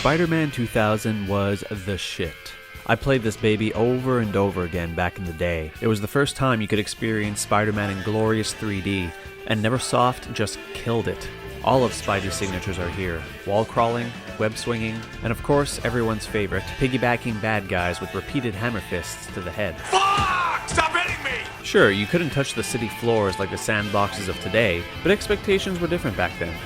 Spider-Man 2000 was the shit. I played this baby over and over again back in the day. It was the first time you could experience Spider-Man in glorious 3D, and Neversoft just killed it. All of Spidey's signatures are here. Wall crawling, web swinging, and of course everyone's favorite, piggybacking bad guys with repeated hammer fists to the head. Fuck! Stop hitting me! Sure, you couldn't touch the city floors like the sandboxes of today, but expectations were different back then.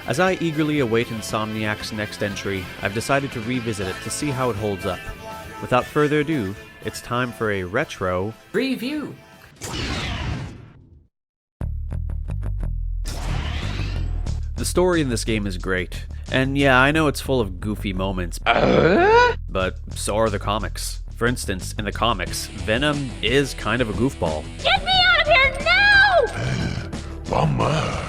As I eagerly await Insomniac's next entry, I've decided to revisit it to see how it holds up. Without further ado, it's time for a retro review. The story in this game is great, and yeah, I know it's full of goofy moments, but so are the comics. For instance, in the comics, Venom is kind of a goofball. Get me out of here now! Bummer.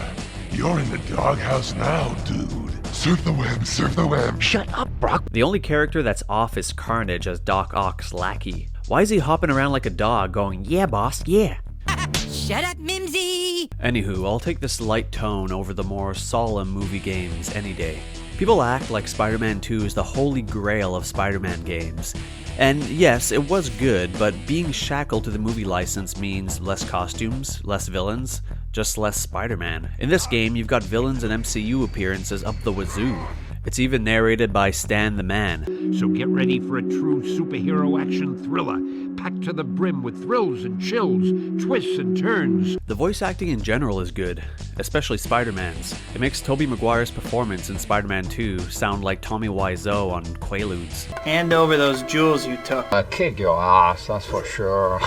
You're in the doghouse now, dude. Surf the web, surf the web. Shut up, Brock. The only character that's off is Carnage as Doc Ock's lackey. Why is he hopping around like a dog going, yeah boss, yeah? Shut up, Mimsy! Anywho, I'll take this light tone over the more solemn movie games any day. People act like Spider-Man 2 is the holy grail of Spider-Man games. And yes, it was good, but being shackled to the movie license means less costumes, less villains, just less Spider-Man. In this game, you've got villains and MCU appearances up the wazoo. It's even narrated by Stan the Man. So get ready for a true superhero action thriller, packed to the brim with thrills and chills, twists and turns. The voice acting in general is good, especially Spider-Man's. It makes Tobey Maguire's performance in Spider-Man 2 sound like Tommy Wiseau on Quaaludes. Hand over those jewels you took. I kick your ass, that's for sure.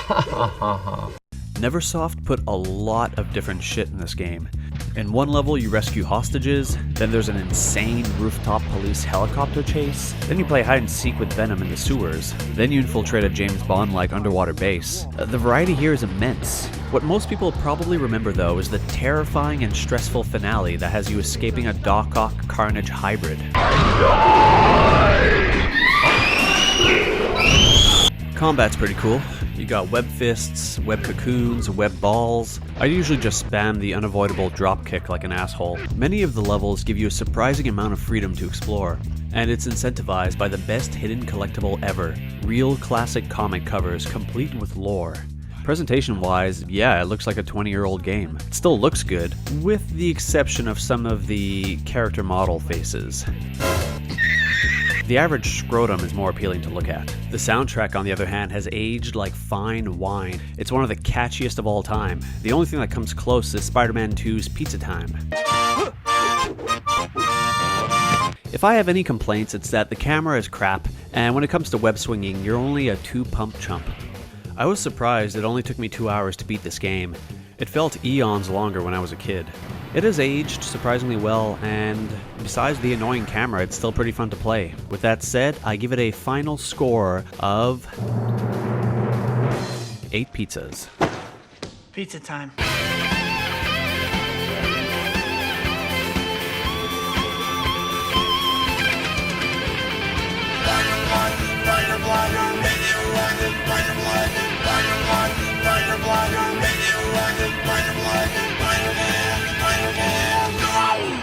Neversoft put a lot of different shit in this game. In one level you rescue hostages, then there's an insane rooftop police helicopter chase, then you play hide and seek with Venom in the sewers, then you infiltrate a James Bond-like underwater base. The variety here is immense. What most people probably remember though is the terrifying and stressful finale that has you escaping a Doc Ock Carnage hybrid. Combat's pretty cool. You got web fists, web cocoons, web balls. I usually just spam the unavoidable drop kick like an asshole. Many of the levels give you a surprising amount of freedom to explore, and it's incentivized by the best hidden collectible ever. Real classic comic covers complete with lore. Presentation-wise, yeah, it looks like a 20-year-old game. It still looks good, with the exception of some of the character model faces. The average scrotum is more appealing to look at. The soundtrack, on the other hand, has aged like fine wine. It's one of the catchiest of all time. The only thing that comes close is Spider-Man 2's Pizza Time. If I have any complaints, it's that the camera is crap, and when it comes to web swinging, you're only a 2-pump chump. I was surprised it only took me 2 hours to beat this game. It felt eons longer when I was a kid. It has aged surprisingly well, and besides the annoying camera, it's still pretty fun to play. With that said, I give it a final score of 8 pizzas. Pizza time. Spider-Man.